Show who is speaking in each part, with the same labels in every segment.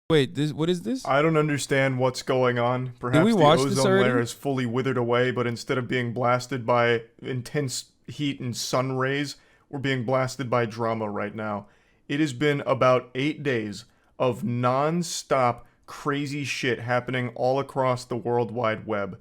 Speaker 1: Wait, this what is this?
Speaker 2: I don't understand what's going on.
Speaker 1: Did we
Speaker 2: Perhaps the
Speaker 1: watch this
Speaker 2: ozone layer
Speaker 1: already?
Speaker 2: is fully withered away, but instead of being blasted by intense heat and sun rays, we're being blasted by drama right now. It has been about 8 days of non-stop crazy shit happening all across the World Wide Web.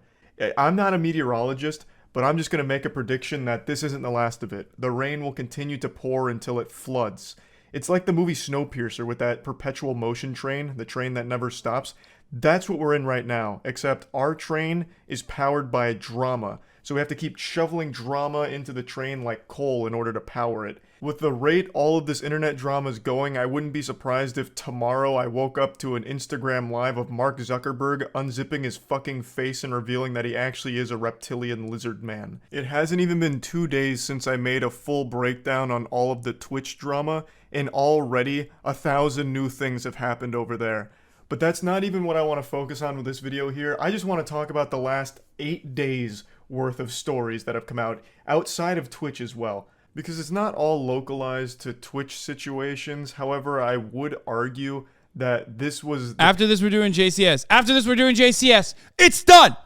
Speaker 2: I'm not a meteorologist, but I'm just going to make a prediction that this isn't the last of it. The rain will continue to pour until it floods. It's like the movie Snowpiercer with that perpetual motion train, the train that never stops. That's what we're in right now, except our train is powered by drama. So we have to keep shoveling drama into the train like coal in order to power it. With the rate all of this internet drama is going, I wouldn't be surprised if tomorrow I woke up to an Instagram live of Mark Zuckerberg unzipping his fucking face and revealing that he actually is a reptilian lizard man. It hasn't even been 2 days since I made a full breakdown on all of the Twitch drama, and already 1,000 new things have happened over there. But that's not even what I want to focus on with this video here. I just want to talk about the last 8 days worth of stories that have come out outside of Twitch as well. Because it's not all localized to Twitch situations. However, I would argue that this was...
Speaker 1: After this, we're doing JCS. After this, we're doing JCS. It's done.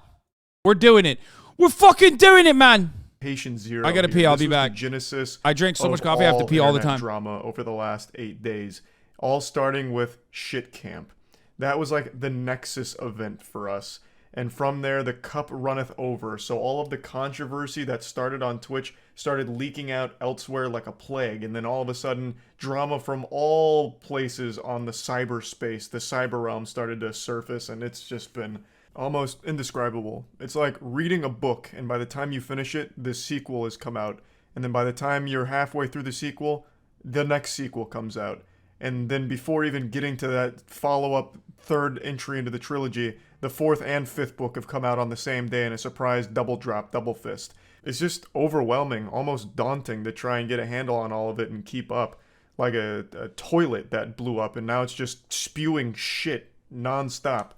Speaker 1: We're doing it. We're fucking doing it, man.
Speaker 2: Patient zero.
Speaker 1: I gotta pee. I'll be back.
Speaker 2: Genesis.
Speaker 1: I drank so much coffee. I have to pee all the time.
Speaker 2: Drama over the last 8 days, all starting with Shit Camp. That was like the Nexus event for us. And from there, the cup runneth over. So all of the controversy that started on Twitch started leaking out elsewhere like a plague. And then all of a sudden, drama from all places on the cyberspace, the cyber realm started to surface. And it's just been almost indescribable. It's like reading a book, and by the time you finish it, the sequel has come out. And then by the time you're halfway through the sequel, the next sequel comes out. And then before even getting to that follow-up third entry into the trilogy, the fourth and fifth book have come out on the same day in a surprise double drop, double fist. It's just overwhelming, almost daunting to try and get a handle on all of it and keep up. Like a toilet that blew up, and now it's just spewing shit non-stop.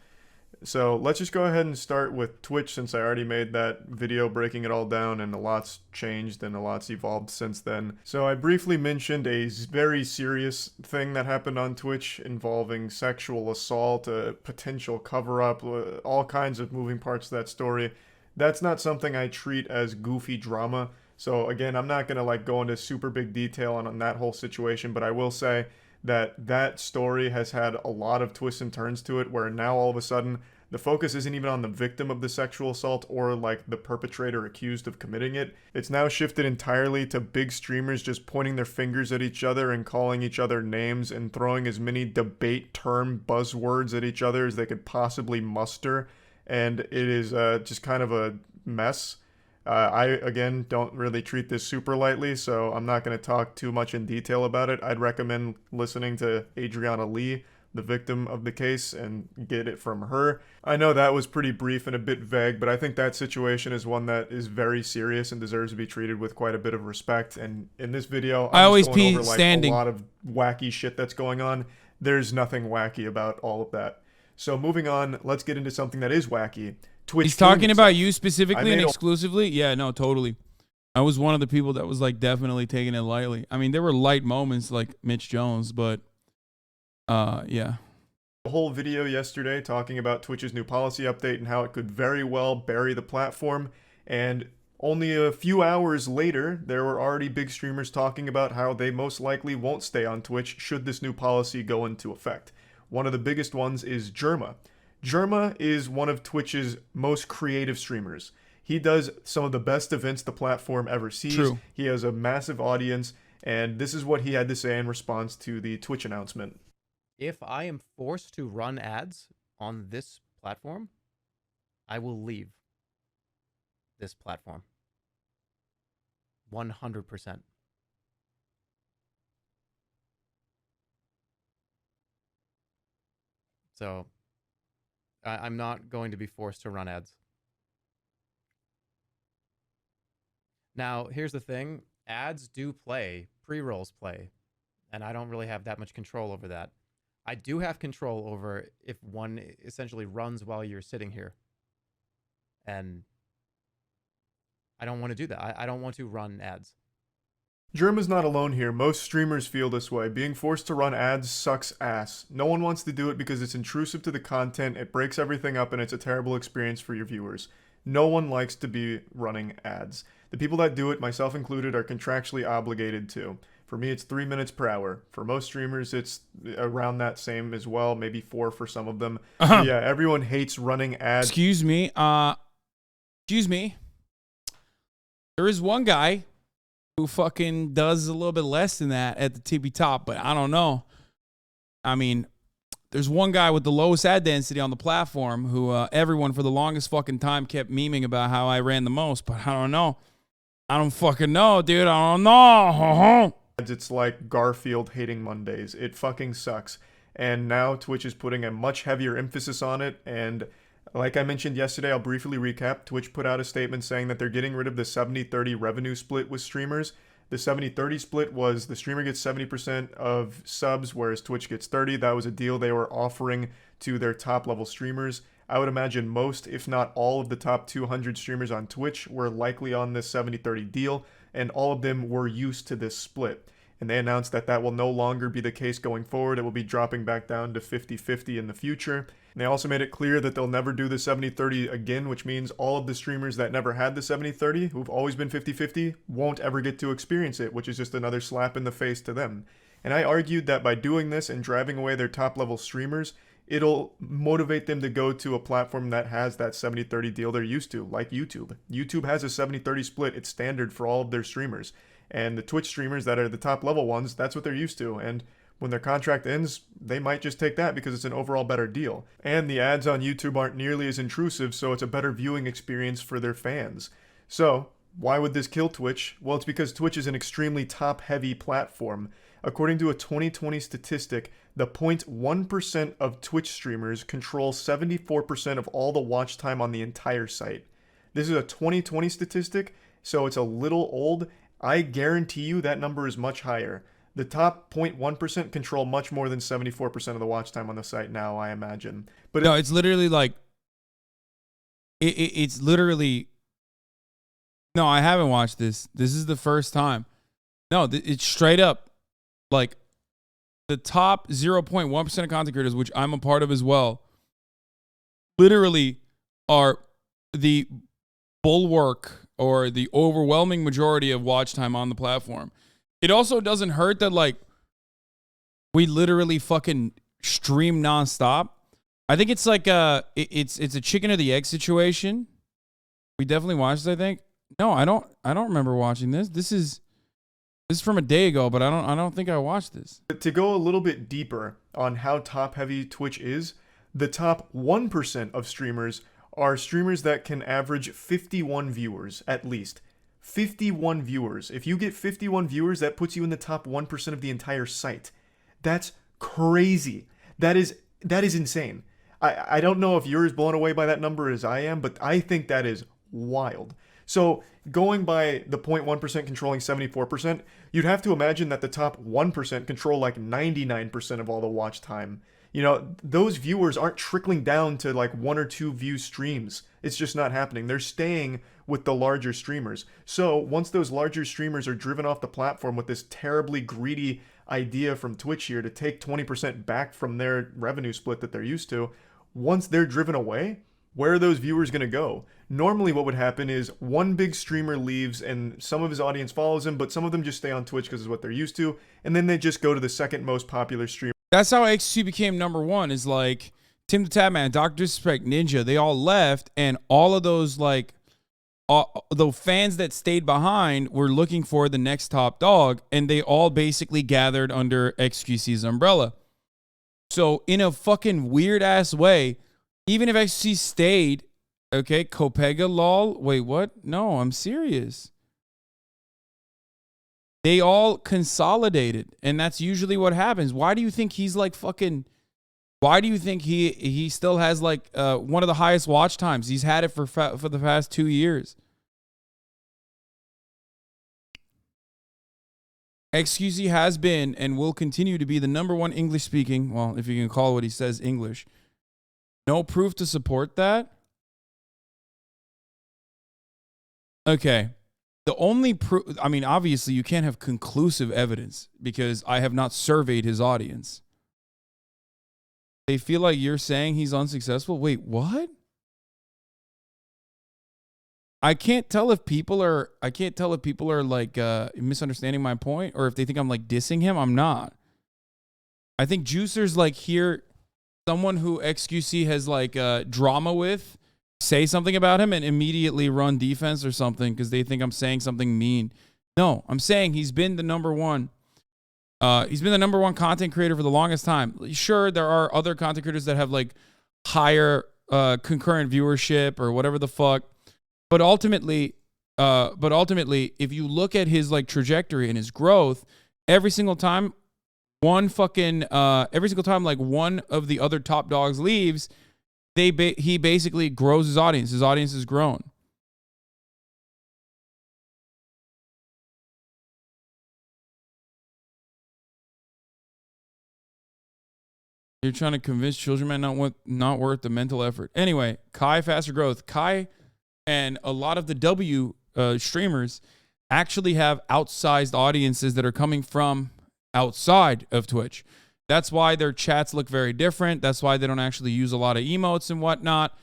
Speaker 2: So let's just go ahead and start with Twitch, since I already made that video breaking it all down, and a lot's changed and a lot's evolved since then. So I briefly mentioned a very serious thing that happened on Twitch involving sexual assault, a potential cover-up, all kinds of moving parts to that story. That's not something I treat as goofy drama. So again, I'm not going to go into super big detail on that whole situation, but I will say that that story has had a lot of twists and turns to it, where now all of a sudden the focus isn't even on the victim of the sexual assault or the perpetrator accused of committing it. It's now shifted entirely to big streamers just pointing their fingers at each other and calling each other names and throwing as many debate term buzzwords at each other as they could possibly muster. And it is just kind of a mess. I, again, don't really treat this super lightly, so I'm not going to talk too much in detail about it. I'd recommend listening to Adriana Lee, the victim of the case, and get it from her. I know that was pretty brief and a bit vague, but I think that situation is one that is very serious and deserves to be treated with quite a bit of respect. And in this video,
Speaker 1: I always
Speaker 2: just going
Speaker 1: pee
Speaker 2: over
Speaker 1: standing.
Speaker 2: a lot of wacky shit that's going on. There's nothing wacky about all of that. So moving on, let's get into something that is wacky. Twitch.
Speaker 1: He's talking about you specifically and exclusively? Yeah, no, totally. I was one of the people that was definitely taking it lightly. I mean, there were light moments like Mitch Jones, but yeah.
Speaker 2: A whole video yesterday talking about Twitch's new policy update and how it could very well bury the platform. And only a few hours later, there were already big streamers talking about how they most likely won't stay on Twitch should this new policy go into effect. One of the biggest ones is Jerma. Jerma is one of Twitch's most creative streamers. He does some of the best events the platform ever sees.
Speaker 1: True.
Speaker 2: He has a massive audience, and this is what he had to say in response to the Twitch announcement.
Speaker 3: If I am forced to run ads on this platform, I will leave this platform. 100%. So I'm not going to be forced to run ads. Now, here's the thing. Ads do play, pre-rolls play, and I don't really have that much control over that. I do have control over if one essentially runs while you're sitting here. And I don't want to do that. I don't want to run ads.
Speaker 2: Germ is not alone here. Most streamers feel this way. Being forced to run ads sucks ass. No one wants to do it because it's intrusive to the content, it breaks everything up, and it's a terrible experience for your viewers. No one likes to be running ads. The people that do it, myself included, are contractually obligated to. For me, it's 3 minutes per hour. For most streamers, it's around that same as well, maybe 4 for some of them. Yeah, everyone hates running ads.
Speaker 1: Excuse me. Excuse me. There is one guy who fucking does a little bit less than that at the tippy top, but I don't know. I mean, there's one guy with the lowest ad density on the platform who everyone for the longest fucking time kept memeing about how I ran the most, but I don't know. I don't fucking know, dude. I don't know.
Speaker 2: It's like Garfield hating Mondays. It fucking sucks. And now Twitch is putting a much heavier emphasis on it, and like I mentioned yesterday, I'll briefly recap. Twitch put out a statement saying that they're getting rid of the 70-30 revenue split with streamers. The 70-30 split was the streamer gets 70% of subs, whereas Twitch gets 30. That was a deal they were offering to their top-level streamers. I would imagine most, if not all, of the top 200 streamers on Twitch were likely on this 70-30 deal, and all of them were used to this split. And they announced that that will no longer be the case going forward. It will be dropping back down to 50-50 in the future. And they also made it clear that they'll never do the 70-30 again, which means all of the streamers that never had the 70-30, who've always been 50-50, won't ever get to experience it, which is just another slap in the face to them. And I argued that by doing this and driving away their top-level streamers, it'll motivate them to go to a platform that has that 70-30 deal they're used to, like YouTube. YouTube has a 70-30 split. It's standard for all of their streamers. And the Twitch streamers that are the top-level ones, that's what they're used to. And when their contract ends, they might just take that because it's an overall better deal. And the ads on YouTube aren't nearly as intrusive, so it's a better viewing experience for their fans. So, why would this kill Twitch? Well, it's because Twitch is an extremely top-heavy platform. According to a 2020 statistic, the 0.1% of Twitch streamers control 74% of all the watch time on the entire site. This is a 2020 statistic, so it's a little old. I guarantee you that number is much higher. The top 0.1% control much more than 74% of the watch time on the site now, I imagine. But
Speaker 1: no, it's literally like, it's literally, no, I haven't watched this. This is the first time. No, it's straight up like the top 0.1% of content creators, which I'm a part of as well, literally are the bulwark or the overwhelming majority of watch time on the platform. It also doesn't hurt that, like, we literally fucking stream nonstop. I think it's like it's a chicken or the egg situation. We definitely watched it, I think. No, I don't remember watching this. This is from a day ago, but I don't think I watched this.
Speaker 2: To go a little bit deeper on how top heavy Twitch is, the top 1% of streamers are streamers that can average 51 viewers at least. 51 viewers. If you get 51 viewers, that puts you in the top 1% of the entire site. That's crazy. That is insane. I don't know if you're as blown away by that number as I am, but I think that is wild. So going by the 0.1% controlling 74%, you'd have to imagine that the top 1% control like 99% of all the watch time. You know, those viewers aren't trickling down to like 1 or 2 view streams. It's just not happening. They're staying with the larger streamers. So once those larger streamers are driven off the platform with this terribly greedy idea from Twitch here to take 20% back from their revenue split that they're used to, once they're driven away, where are those viewers going to go? Normally what would happen is one big streamer leaves and some of his audience follows him, but some of them just stay on Twitch because it's what they're used to, and then they just go to the second most popular streamer.
Speaker 1: That's how XC became #1, is like Tim the Tatman, Dr. Disrespect, Ninja. They all left, and all of those, like, the fans that stayed behind were looking for the next top dog, and they all basically gathered under XQC's umbrella. So in a fucking weird-ass way, even if XQC stayed, okay, Copega, lol. Wait, what? No, I'm serious. They all consolidated, and that's usually what happens. Why do you think he's like fucking... Why do you think he still has like one of the highest watch times? He's had it for the past 2 years. XQC has been and will continue to be the #1 English speaking, well, if you can call what he says English. No proof to support that? Okay. The only proof, I mean, obviously you can't have conclusive evidence because I have not surveyed his audience. They feel like you're saying he's unsuccessful. Wait, what? I can't tell if people are like misunderstanding my point or if they think I'm like dissing him. I'm not. I think Juicers like hear someone who XQC has like drama with say something about him and immediately run defense or something because they think I'm saying something mean. No, I'm saying he's been the number one. He's been the number one content creator for the longest time. Sure, there are other content creators that have like higher concurrent viewership or whatever the fuck. But ultimately, if you look at his like trajectory and his growth, every single time like one of the other top dogs leaves, he basically grows his audience. His audience has grown. You're trying to convince children, man, not worth the mental effort. Anyway, Kai faster growth. Kai and a lot of the W streamers actually have outsized audiences that are coming from outside of Twitch. That's why their chats look very different. That's why they don't actually use a lot of emotes and whatnot.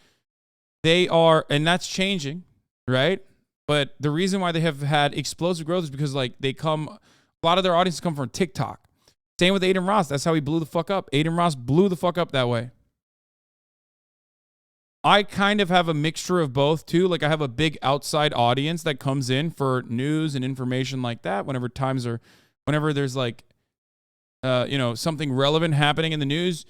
Speaker 1: And that's changing, right? But the reason why they have had explosive growth is because like a lot of their audiences come from TikTok. Same with Aiden Ross. That's how he blew the fuck up. Aiden Ross blew the fuck up that way. I kind of have a mixture of both too. Like I have a big outside audience that comes in for news and information like that. Whenever there's like, something relevant happening in the news,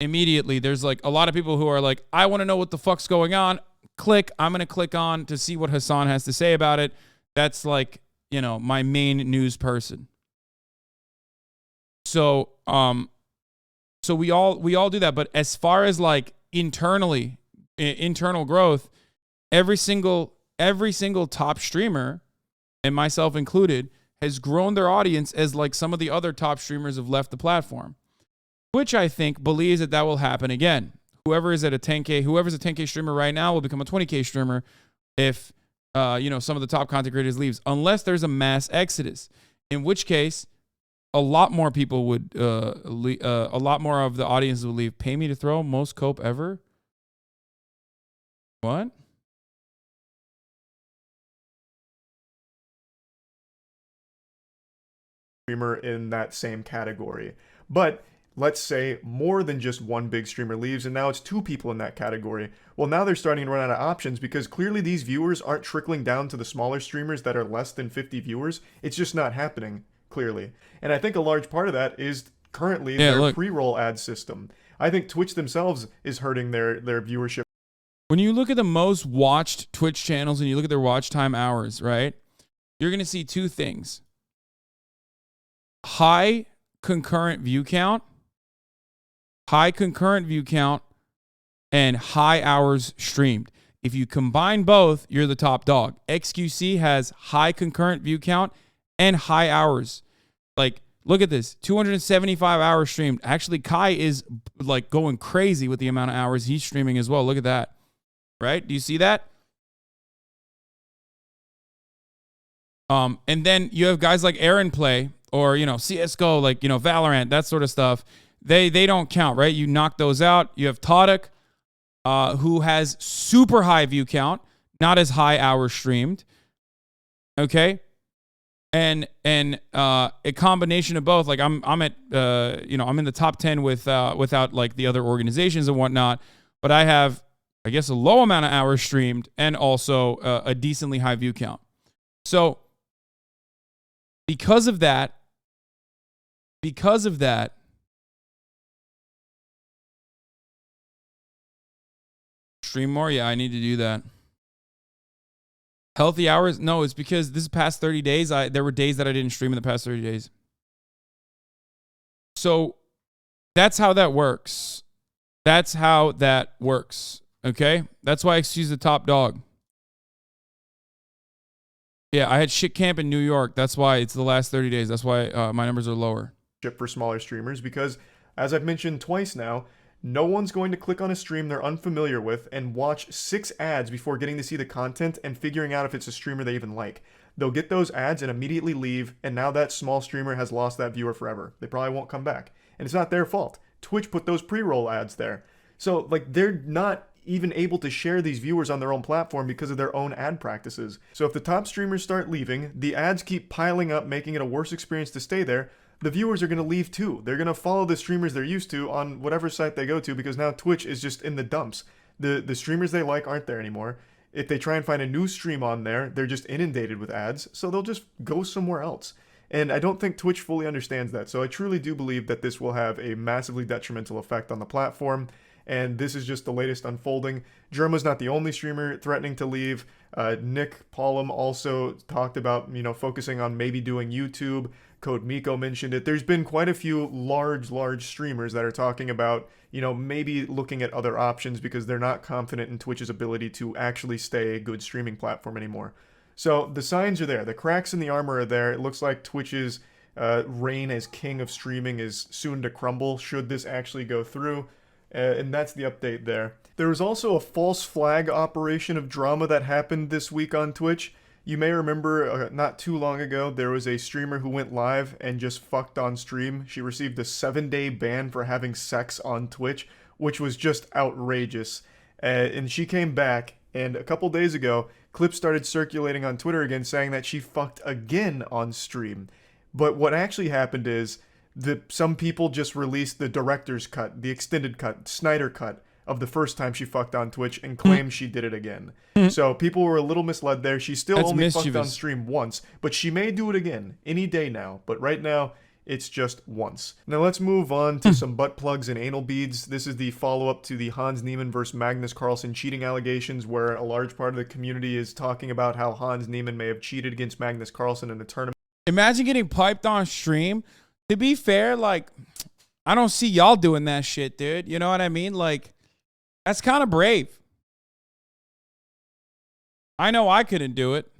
Speaker 1: immediately there's like a lot of people who are like, I want to know what the fuck's going on. I'm going to click on to see what Hasan has to say about it. That's like, my main news person. So we all do that. But as far as like internal growth, every single top streamer, and myself included, has grown their audience as like some of the other top streamers have left the platform, which I think believes that will happen again. Whoever's a 10K streamer right now will become a 20K streamer if some of the top content creators leaves, unless there's a mass exodus, in which case a lot more people would a lot more of the audience would leave. Pay me to throw, most cope ever. What?
Speaker 2: Streamer in that same category. But let's say more than just one big streamer leaves and now it's two people in that category. Well, now they're starting to run out of options because clearly these viewers aren't trickling down to the smaller streamers that are less than 50 viewers. It's just not happening, clearly. And I think a large part of that is currently their pre-roll ad system. I think Twitch themselves is hurting their viewership.
Speaker 1: When you look at the most watched Twitch channels and you look at their watch time hours, right? You're going to see two things. High concurrent view count, and high hours streamed. If you combine both, you're the top dog. XQC has high concurrent view count and high hours. Like, look at this, 275 hours streamed. Actually, Kai is like going crazy with the amount of hours he's streaming as well. Look at that. Right? Do you see that? And then you have guys like Aaron Play or, CSGO, like, Valorant, that sort of stuff. They don't count, right? You knock those out. You have Todek, who has super high view count, not as high hours streamed. Okay? And a combination of both. Like I'm at I'm in the top 10 without like the other organizations and whatnot, but I have, I guess, a low amount of hours streamed and also a decently high view count. So because of that, stream more. Yeah, I need to do that. Healthy hours? No, it's because this past 30 days, there were days that I didn't stream in the past 30 days. So that's how that works. Okay? That's why XQ's the top dog. Yeah, I had shit camp in New York. That's why it's the last 30 days. That's why my numbers are lower.
Speaker 2: For smaller streamers because, as I've mentioned twice now, no one's going to click on a stream they're unfamiliar with and watch 6 ads before getting to see the content and figuring out if it's a streamer they even like. They'll get those ads and immediately leave, and now that small streamer has lost that viewer forever. They probably won't come back. And it's not their fault. Twitch put those pre-roll ads there. So, like, they're not even able to share these viewers on their own platform because of their own ad practices. So if the top streamers start leaving, the ads keep piling up, making it a worse experience to stay there, the viewers are going to leave too. They're going to follow the streamers they're used to on whatever site they go to because now Twitch is just in the dumps. The streamers they like aren't there anymore. If they try and find a new stream on there, they're just inundated with ads, so they'll just go somewhere else. And I don't think Twitch fully understands that. So I truly do believe that this will have a massively detrimental effect on the platform. And this is just the latest unfolding. Germa's not the only streamer threatening to leave. Nick Paulum also talked about, focusing on maybe doing YouTube. Code Miko mentioned it. There's been quite a few large streamers that are talking about, maybe looking at other options because they're not confident in Twitch's ability to actually stay a good streaming platform anymore. So the signs are there. The cracks in the armor are there. It looks like Twitch's reign as king of streaming is soon to crumble should this actually go through. And that's the update there. There was also a false flag operation of drama that happened this week on Twitch. You may remember not too long ago, there was a streamer who went live and just fucked on stream. She received a 7-day ban for having sex on Twitch, which was just outrageous. And she came back, and a couple days ago, clips started circulating on Twitter again saying that she fucked again on stream. But what actually happened is some people just released the director's cut, the extended cut, Snyder cut of the first time she fucked on Twitch and claimed she did it again. So people were a little misled there. She still only fucked on stream once, but she may do it again any day now. But right now, it's just once. Now let's move on to some butt plugs and anal beads. This is the follow-up to the Hans Niemann versus Magnus Carlsen cheating allegations, where a large part of the community is talking about how Hans Niemann may have cheated against Magnus Carlsen in the tournament.
Speaker 1: Imagine getting piped on stream. To be fair, like, I don't see y'all doing that shit, dude. You know what I mean? Like, that's kind of brave. I know I couldn't do it.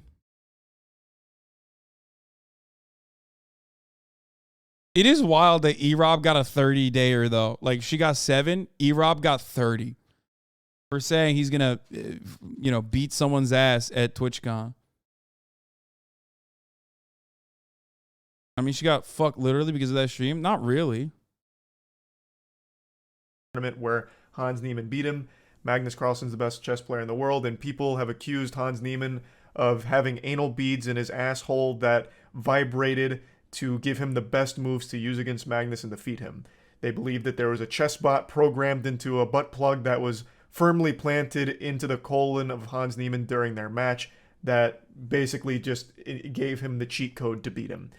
Speaker 1: It is wild that E-Rob got a 30-dayer, though. Like, she got 7. E-Rob got 30. For saying he's going to, beat someone's ass at TwitchCon. I mean, she got fucked literally because of that stream? Not really.
Speaker 2: Tournament where Hans Niemann beat him. Magnus Carlsen's the best chess player in the world, and people have accused Hans Niemann of having anal beads in his asshole that vibrated to give him the best moves to use against Magnus and defeat him. They believe that there was a chess bot programmed into a butt plug that was firmly planted into the colon of Hans Niemann during their match that basically just gave him the cheat code to beat him.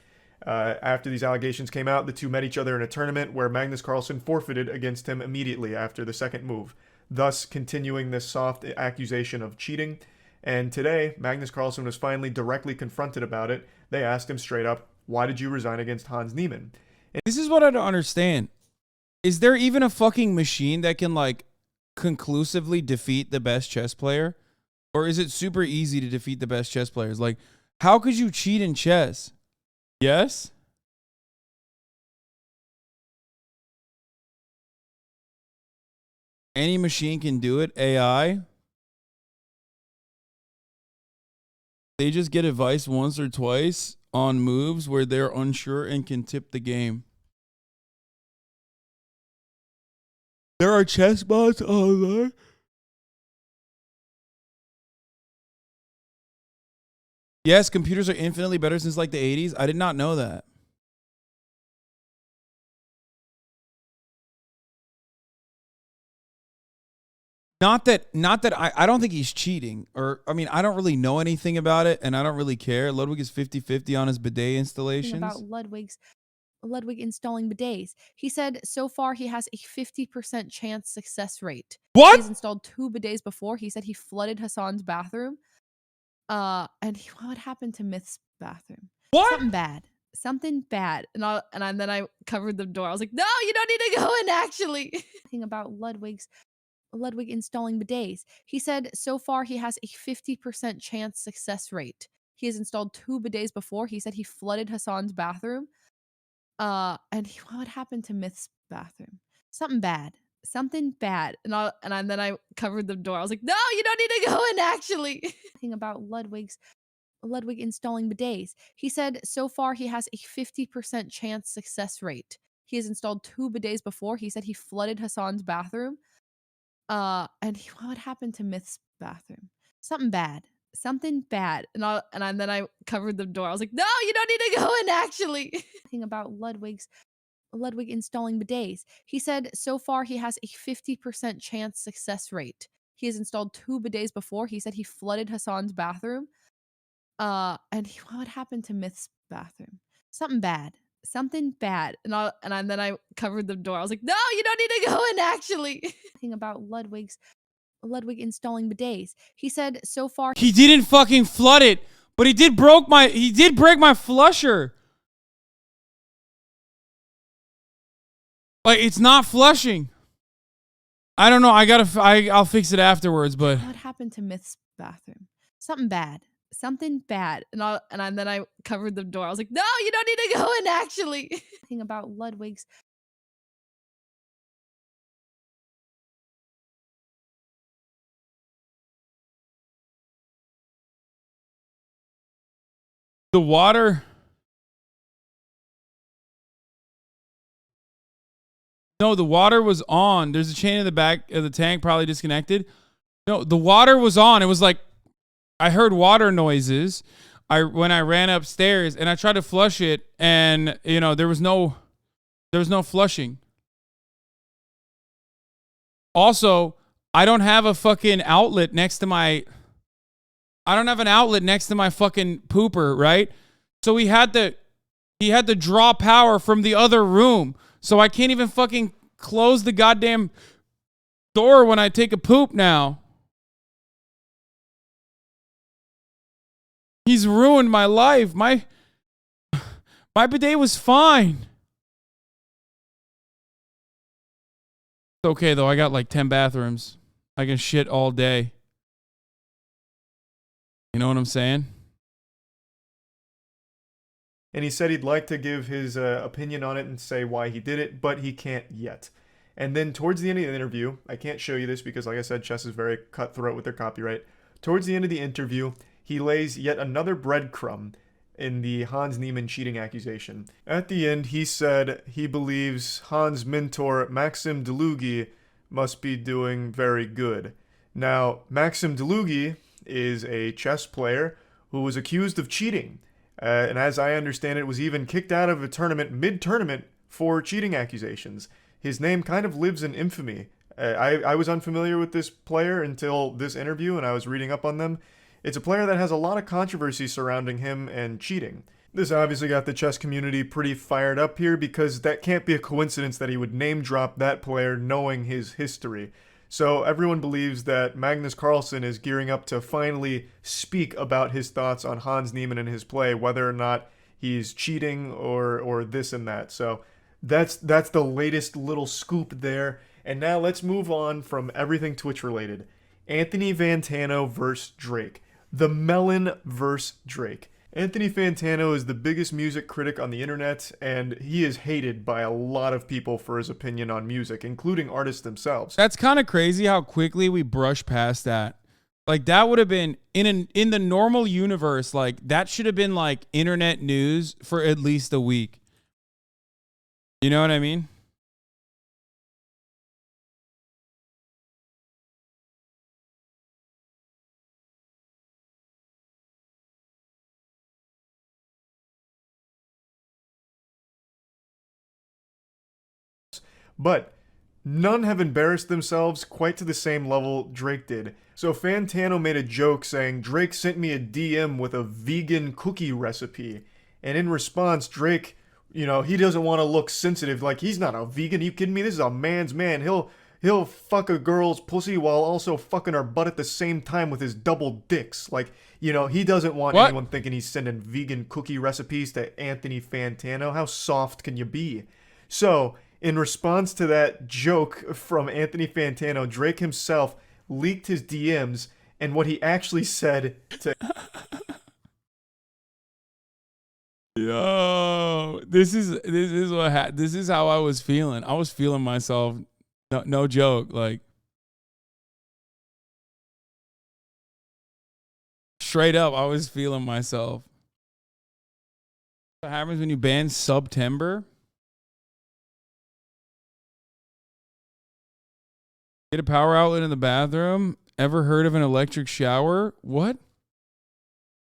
Speaker 2: After these allegations came out, the two met each other in a tournament where Magnus Carlsen forfeited against him immediately after the second move, thus continuing this soft accusation of cheating. And today, Magnus Carlsen was finally directly confronted about it. They asked him straight up, why did you resign against Hans Niemann? And
Speaker 1: this is what I don't understand. Is there even a fucking machine that can, like, conclusively defeat the best chess player? Or is it super easy to defeat the best chess players? Like, how could you cheat in chess? Yes? Any machine can do it. AI? They just get advice once or twice on moves where they're unsure and can tip the game. There are chess bots online. Yes, computers are infinitely better since like the 80s. I did not know that. Not that I don't think he's cheating. Or, I mean, I don't really know anything about it, and I don't really care. Ludwig is 50-50 on his bidet installations.
Speaker 4: About Ludwig installing bidets. He said so far he has a 50% chance success rate.
Speaker 1: What?
Speaker 4: He's installed 2 bidets before. He said he flooded Hassan's bathroom. What happened to Myth's bathroom?
Speaker 1: What?
Speaker 4: Something bad. And then I covered the door. I was like, no, you don't need to go in, actually. Thing about Ludwig installing bidets. He said so far he has a 50% chance success rate. He has installed 2 bidets before. He said he flooded Hassan's bathroom. What happened to Myth's bathroom? Something bad. And then I covered the door. I was like, no, you don't need to go in, actually. Thing about Ludwig Ludwig installing bidets. He said so far he has a 50% chance success rate. He has installed 2 bidets before. He said he flooded Hassan's bathroom. What happened to Myth's bathroom? Something bad. Something bad. Then I covered the door. I was like, no, you don't need to go in actually. Thing about Ludwig installing bidets. He said so far he has a 50% chance success rate. He has installed 2 bidets before. He said he flooded Hassan's bathroom. What happened to Myth's bathroom? Something bad. Something bad. Then I covered the door. I was like, no, you don't need to go in actually. Thing about Ludwig installing bidets. He said so far
Speaker 1: He didn't fucking flood it, but he did break my flusher. Like, it's not flushing. I don't know. I'll fix it afterwards, but
Speaker 4: what happened to Myth's bathroom? Something bad. Something bad. Then I covered the door. I was like, no, you don't need to go in actually. Thing about Ludwig's
Speaker 1: the water. No, the water was on. There's a chain in the back of the tank, probably disconnected. No, the water was on. It was like, I heard water noises. When I ran upstairs and I tried to flush it, and there was no flushing. Also, I don't have a fucking outlet next to my. I don't have an outlet next to my fucking pooper, right? So he had to draw power from the other room. So I can't even fucking close the goddamn door when I take a poop now. He's ruined my life. My bidet was fine. It's okay though. I got like 10 bathrooms. I can shit all day. You know what I'm saying?
Speaker 2: And he said he'd like to give his opinion on it and say why he did it, but he can't yet. And then towards the end of the interview, I can't show you this because, like I said, Chess is very cutthroat with their copyright. Towards the end of the interview, he lays yet another breadcrumb in the Hans Niemann cheating accusation. At the end, he said he believes Hans' mentor, Maxim Delugi, must be doing very good. Now, Maxim Delugi is a chess player who was accused of cheating. And as I understand it, was even kicked out of a tournament mid-tournament for cheating accusations. His name kind of lives in infamy. I was unfamiliar with this player until this interview, and I was reading up on them. It's a player that has a lot of controversy surrounding him and cheating. This obviously got the chess community pretty fired up here because that can't be a coincidence that he would name drop that player knowing his history. So everyone believes that Magnus Carlsen is gearing up to finally speak about his thoughts on Hans Niemann and his play, whether or not he's cheating or this and that. So that's the latest little scoop there. And now let's move on from everything Twitch related. Anthony Fantano versus Drake. The Melon versus Drake. Anthony Fantano is the biggest music critic on the internet, and he is hated by a lot of people for his opinion on music, including artists themselves.
Speaker 1: That's kind of crazy how quickly we brush past that. Like, that would have been in the normal universe, like that should have been like internet news for at least a week. You know what I mean?
Speaker 2: But none have embarrassed themselves quite to the same level Drake did. So Fantano made a joke saying, Drake sent me a DM with a vegan cookie recipe. And in response, Drake, he doesn't want to look sensitive. Like, he's not a vegan. Are you kidding me? This is a man's man. He'll fuck a girl's pussy while also fucking her butt at the same time with his double dicks. Like, he doesn't want anyone thinking he's sending vegan cookie recipes to Anthony Fantano. How soft can you be? So, in response to that joke from Anthony Fantano, Drake himself leaked his DMs and what he actually said to...
Speaker 1: Yo, this is how I was feeling. I was feeling myself. No joke. Like, straight up, I was feeling myself. What happens when you ban September? Get a power outlet in the bathroom? Ever heard of an electric shower? What?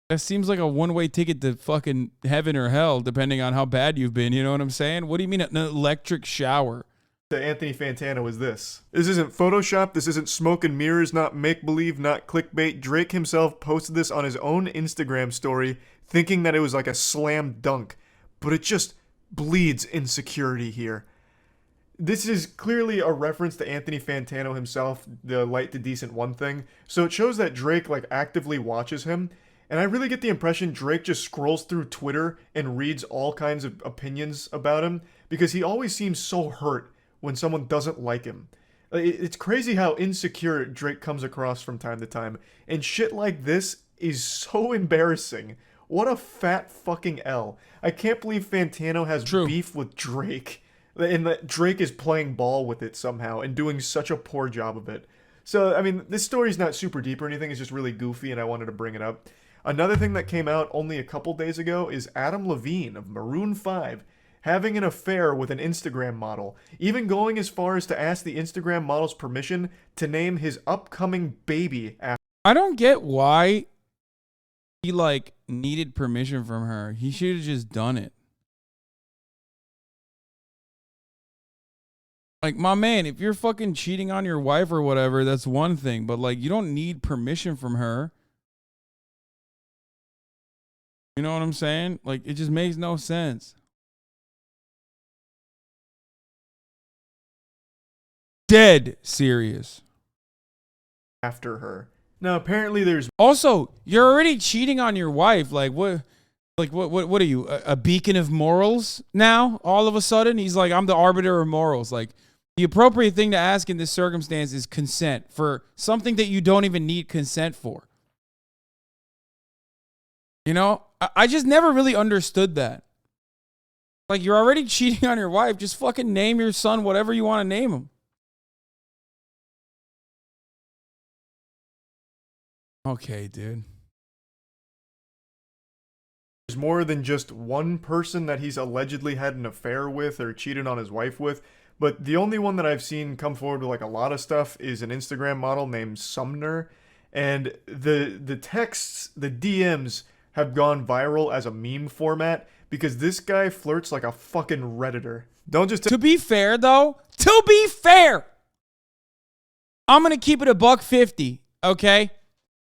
Speaker 1: That seems like a one-way ticket to fucking heaven or hell, depending on how bad you've been. You know what I'm saying? What do you mean an electric shower?
Speaker 2: To Anthony Fantano is this. This isn't Photoshop, this isn't smoke and mirrors, not make-believe, not clickbait. Drake himself posted this on his own Instagram story, thinking that it was like a slam dunk. But it just bleeds insecurity here. This is clearly a reference to Anthony Fantano himself, the light to decent one thing. So it shows that Drake like actively watches him. And I really get the impression Drake just scrolls through Twitter and reads all kinds of opinions about him because he always seems so hurt when someone doesn't like him. It's crazy how insecure Drake comes across from time to time. And shit like this is so embarrassing. What a fat fucking L. I can't believe Fantano has beef with Drake. And that Drake is playing ball with it somehow and doing such a poor job of it. So, I mean, this story's not super deep or anything. It's just really goofy and I wanted to bring it up. Another thing that came out only a couple days ago is Adam Levine of Maroon 5 having an affair with an Instagram model, even going as far as to ask the Instagram model's permission to name his upcoming baby after.
Speaker 1: I don't get why he like needed permission from her. He should have just done it. Like, my man, if you're fucking cheating on your wife or whatever, that's one thing, but like you don't need permission from her. You know what I'm saying? Like, it just makes no sense. Dead serious.
Speaker 2: After her. Now, apparently there's...
Speaker 1: Also, you're already cheating on your wife. Like, what are you, a beacon of morals now? All of a sudden? He's like, I'm the arbiter of morals. Like, the appropriate thing to ask in this circumstance is consent for something that you don't even need consent for. You know, I just never really understood that. Like, you're already cheating on your wife. Just fucking name your son whatever you want to name him. Okay, dude.
Speaker 2: There's more than just one person that he's allegedly had an affair with or cheated on his wife with. But the only one that I've seen come forward with like a lot of stuff is an Instagram model named Sumner. And the texts, the DMs have gone viral as a meme format because this guy flirts like a fucking Redditor. Don't just...
Speaker 1: To be fair, though, I'm going to keep it $1.50, okay?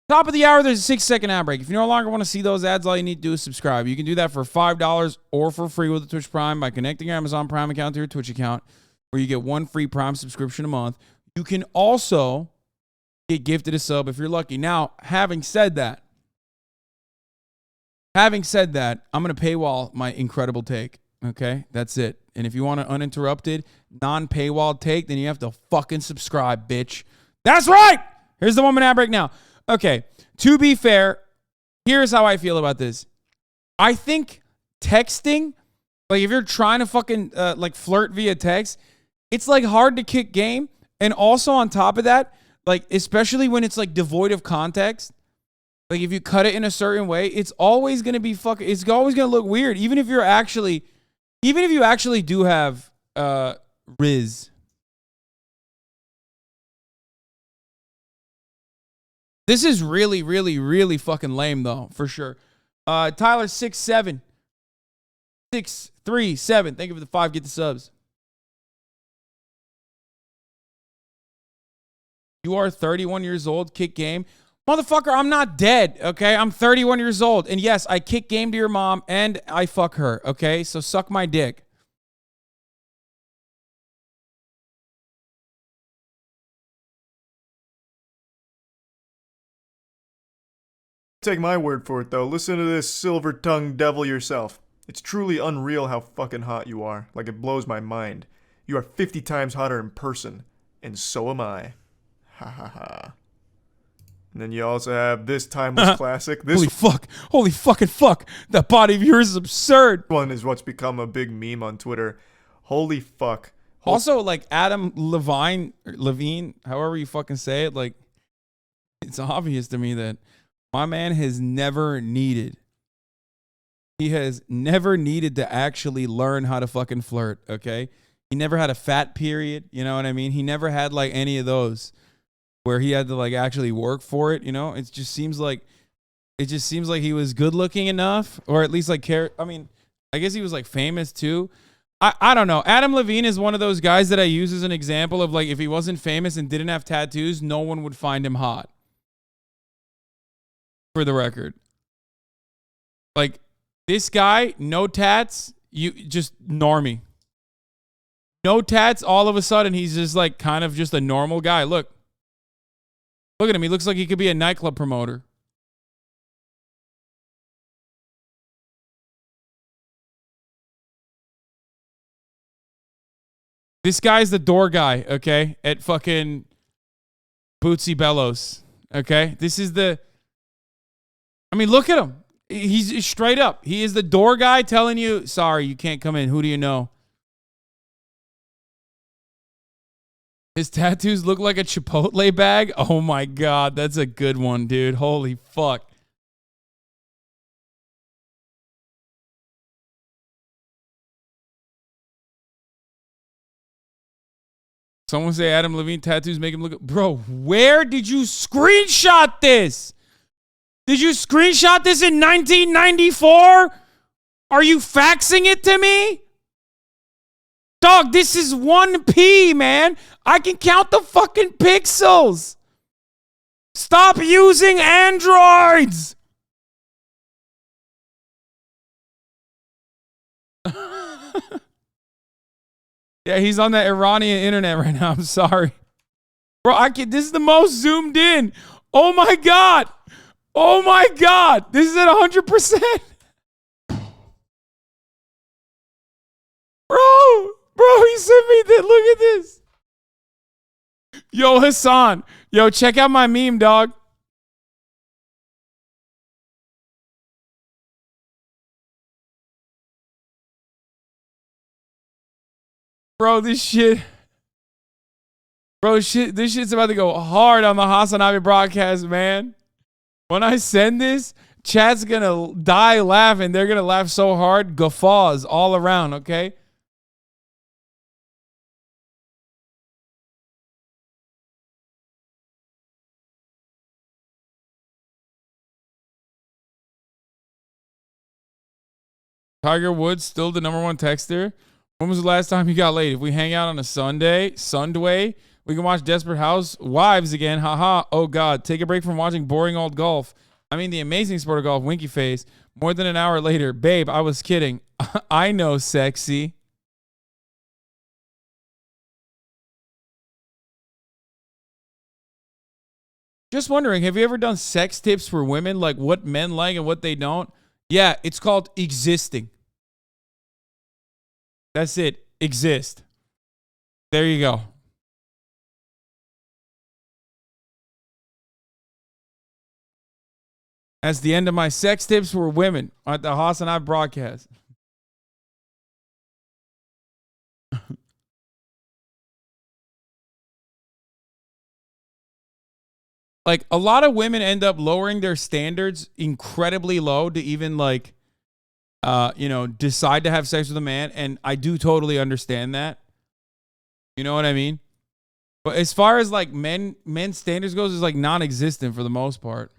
Speaker 1: Top of the hour, there's a 6-second ad break. If you no longer want to see those ads, all you need to do is subscribe. You can do that for $5 or for free with the Twitch Prime by connecting your Amazon Prime account to your Twitch account, where you get one free Prime subscription a month. You can also get gifted a sub if you're lucky. Now, having said that, I'm going to paywall my incredible take, okay? That's it. And if you want an uninterrupted, non-paywall take, then you have to fucking subscribe, bitch. That's right! Here's the 1 minute ad break now. Okay, to be fair, here's how I feel about this. I think texting, like if you're trying to fucking like flirt via text, it's like hard to kick game. And also on top of that, like especially when it's like devoid of context, like if you cut it in a certain way, it's always going to be it's always going to look weird. Even if you actually do have Riz. This is really, really, really fucking lame, though, for sure. Tyler 6'7", 6'3", Thank you for the 5. Get the subs. You are 31 years old. Kick game. Motherfucker, I'm not dead, okay? I'm 31 years old. And yes, I kick game to your mom and I fuck her, okay? So suck my dick.
Speaker 2: Take my word for it, though. Listen to this silver-tongued devil yourself. It's truly unreal how fucking hot you are. Like, it blows my mind. You are 50 times hotter in person. And so am I. Ha ha ha. And then you also have this timeless classic. This
Speaker 1: Holy fucking fuck. That body of yours is absurd.
Speaker 2: one is what's become a big meme on Twitter. Holy fuck.
Speaker 1: Also, like, Adam Levine, however you fucking say it, like, it's obvious to me that My man has never needed. He has never needed to actually learn how to fucking flirt, okay? He never had a fat period, you know what I mean? He never had like any of those where he had to like actually work for it, you know? It just seems like he was good looking enough, or at least like I mean, I guess he was like famous too. I don't know. Adam Levine is one of those guys that I use as an example of like if he wasn't famous and didn't have tattoos, no one would find him hot. For the record. Like this guy, no tats, you just normie. No tats, all of a sudden he's just like kind of just a normal guy. Look at him. He looks like he could be a nightclub promoter. This guy's the door guy, okay, at fucking Bootsy Bellows, okay? This is I mean, look at him. He's straight up. He is the door guy telling you, sorry, you can't come in. Who do you know? His tattoos look like a Chipotle bag. Oh my God, that's a good one, dude. Holy fuck. Someone say Adam Levine tattoos make him look. Bro, where did you screenshot this? Did you screenshot this in 1994? Are you faxing it to me? Dog, this is 1P, man. I can count the fucking pixels. Stop using Androids. Yeah, he's on that Iranian internet right now. I'm sorry. Bro, this is the most zoomed in. Oh my God. Oh my God. This is at 100%. Bro, he sent me that. Look at this. Yo, Hasan. Yo, check out my meme, dog. Bro, this shit's about to go hard on the HasanAbi broadcast, man. When I send this, chat's gonna die laughing. They're gonna laugh so hard, guffaws all around, okay? Tiger Woods still the #1 texter. When was the last time you got laid? If we hang out on a Sunday, we can watch Desperate Housewives again. Haha. Oh God. Take a break from watching boring old golf. I mean, the amazing sport of golf. Winky face. More than an hour later. Babe, I was kidding. I know, sexy. Just wondering, have you ever done sex tips for women? Like what men like and what they don't? Yeah, it's called existing. That's it. Exist. There you go. That's the end of my sex tips for women at the HasanAbi broadcast. Like a lot of women end up lowering their standards incredibly low to even like decide to have sex with a man, and I do totally understand that. You know what I mean? But as far as like men's standards goes, it's like non-existent for the most part.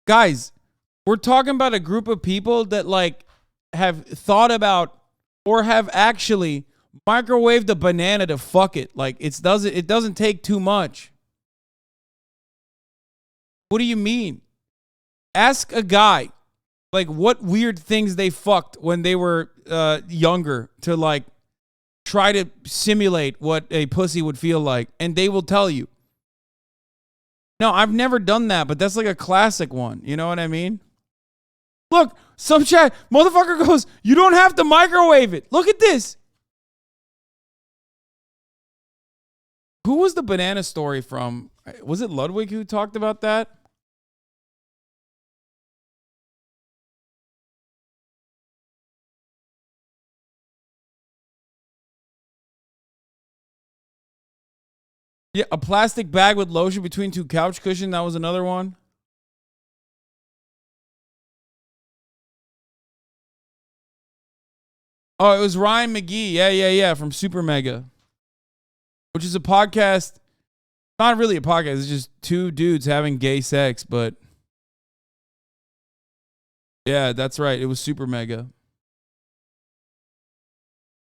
Speaker 1: Guys, we're talking about a group of people that like have thought about or have actually microwaved a banana to fuck it. Like it doesn't take too much. What do you mean? Ask a guy like what weird things they fucked when they were younger to like try to simulate what a pussy would feel like, and they will tell you. No, I've never done that, but that's like a classic one. You know what I mean? Look, some chat motherfucker goes, you don't have to microwave it. Look at this. Who was the banana story from? Was it Ludwig who talked about that? Yeah, a plastic bag with lotion between two couch cushions. That was another one. Oh, it was Ryan McGee. Yeah, from Super Mega, which is a podcast. Not really a podcast. It's just two dudes having gay sex, but yeah, that's right. It was Super Mega.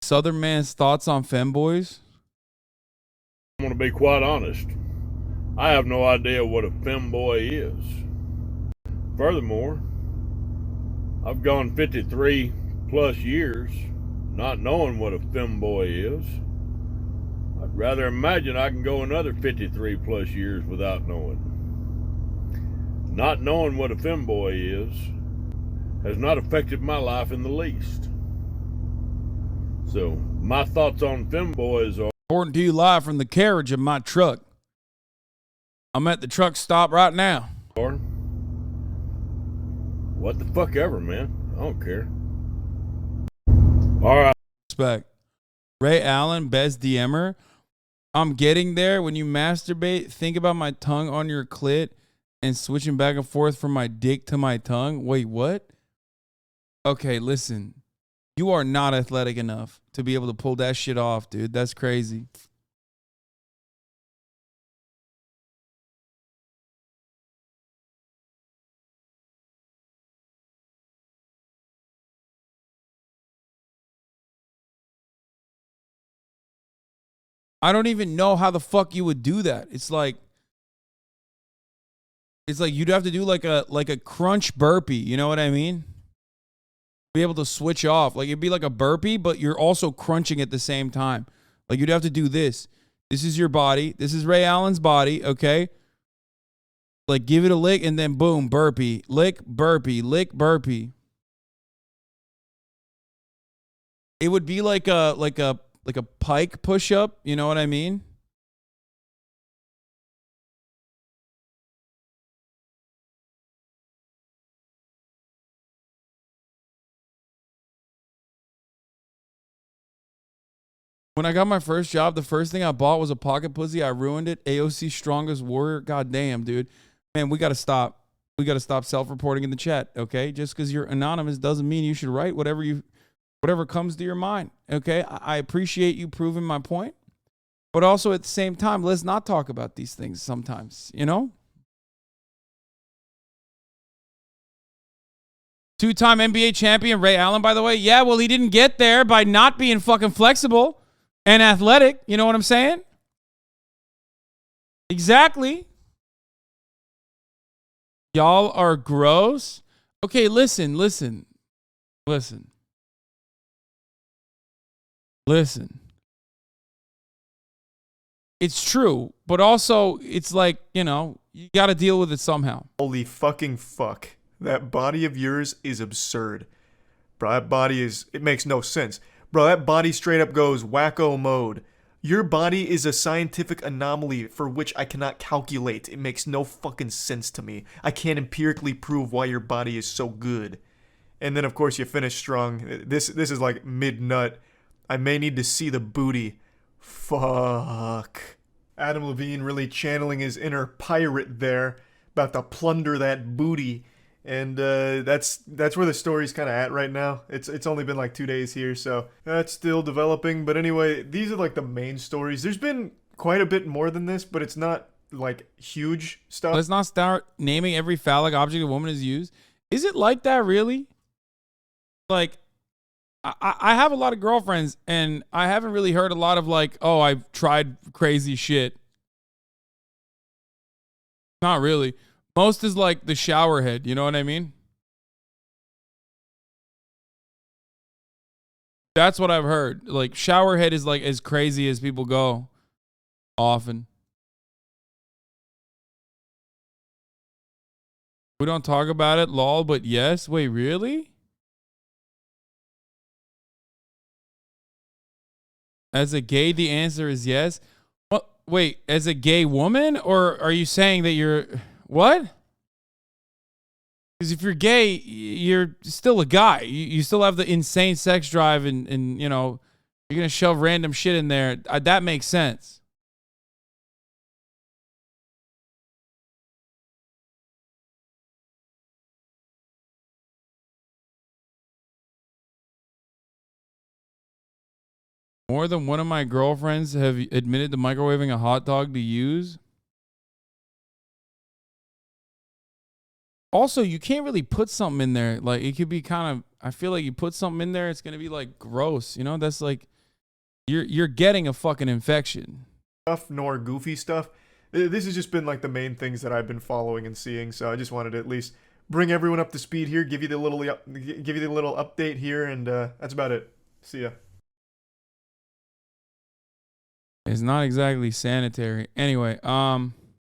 Speaker 1: Southern Man's thoughts on femboys.
Speaker 5: I'm going to be quite honest. I have no idea what a femboy is. Furthermore, I've gone 53 plus years not knowing what a femboy is. I'd rather imagine I can go another 53 plus years without knowing. Not knowing what a femboy is has not affected my life in the least. So, my thoughts on femboys are...
Speaker 1: Reporting to you live from the carriage of my truck. I'm at the truck stop right now.
Speaker 5: What the fuck ever, man. I don't care. All right.
Speaker 1: Respect. Ray Allen, best DMer. I'm getting there. When you masturbate, think about my tongue on your clit and switching back and forth from my dick to my tongue. Wait, what? Okay, listen. You are not athletic enough to be able to pull that shit off, dude. That's crazy. I don't even know how the fuck you would do that. It's like you'd have to do like a crunch burpee. You know what I mean? Be able to switch off. Like it'd be like a burpee, but you're also crunching at the same time. Like you'd have to do this. This is your body. This is Ray Allen's body. Okay. Like give it a lick and then boom, burpee, lick, burpee, lick, burpee. It would be like a pike push up. You know what I mean? When I got my first job, the first thing I bought was a pocket pussy. I ruined it. AOC strongest warrior. God damn, dude. Man, we got to stop. We got to stop self-reporting in the chat, okay? Just because you're anonymous doesn't mean you should write whatever comes to your mind, okay? I appreciate you proving my point. But also at the same time, let's not talk about these things sometimes, you know? Two-time NBA champion Ray Allen, by the way. Yeah, well, he didn't get there by not being fucking flexible and athletic. You know what I'm saying? Exactly. Y'all are gross. Okay, listen. It's true, but also it's like, you know, you got to deal with it somehow.
Speaker 2: Holy fucking fuck. That body of yours is absurd. Bro, that body it makes no sense. Bro, that body straight up goes wacko mode. Your body is a scientific anomaly for which I cannot calculate. It makes no fucking sense to me. I can't empirically prove why your body is so good. And then, of course, you finish strong. This is like mid-nut. I may need to see the booty. Fuck. Adam Levine really channeling his inner pirate there. About to plunder that booty. And that's where the story's kind of at right now. It's only been like 2 days here, so that's still developing. But anyway, these are like the main stories. There's been quite a bit more than this, but it's not like huge stuff.
Speaker 1: Let's not start naming every phallic object a woman has used. Is it like that really? Like, I have a lot of girlfriends, and I haven't really heard a lot of like, oh, I've tried crazy shit. Not really. Most is like the shower head, you know what I mean? That's what I've heard. Like shower head is like as crazy as people go often. We don't talk about it, lol, but yes. Wait, really? As a gay, the answer is yes. What? Wait, as a gay woman, or are you saying that you're what? Because if you're gay, you're still a guy. You still have the insane sex drive, and you know you're gonna shove random shit in there. That makes sense. More than one of my girlfriends have admitted to microwaving a hot dog to use. Also, you can't really put something in there. Like, it could be kind of, I feel like you put something in there, it's going to be like gross. You know, that's like, you're getting a fucking infection.
Speaker 2: Stuff nor goofy stuff. This has just been like the main things that I've been following and seeing. So I just wanted to at least bring everyone up to speed here, give you the little update here, and that's about it. See ya.
Speaker 1: It's not exactly sanitary. Anyway,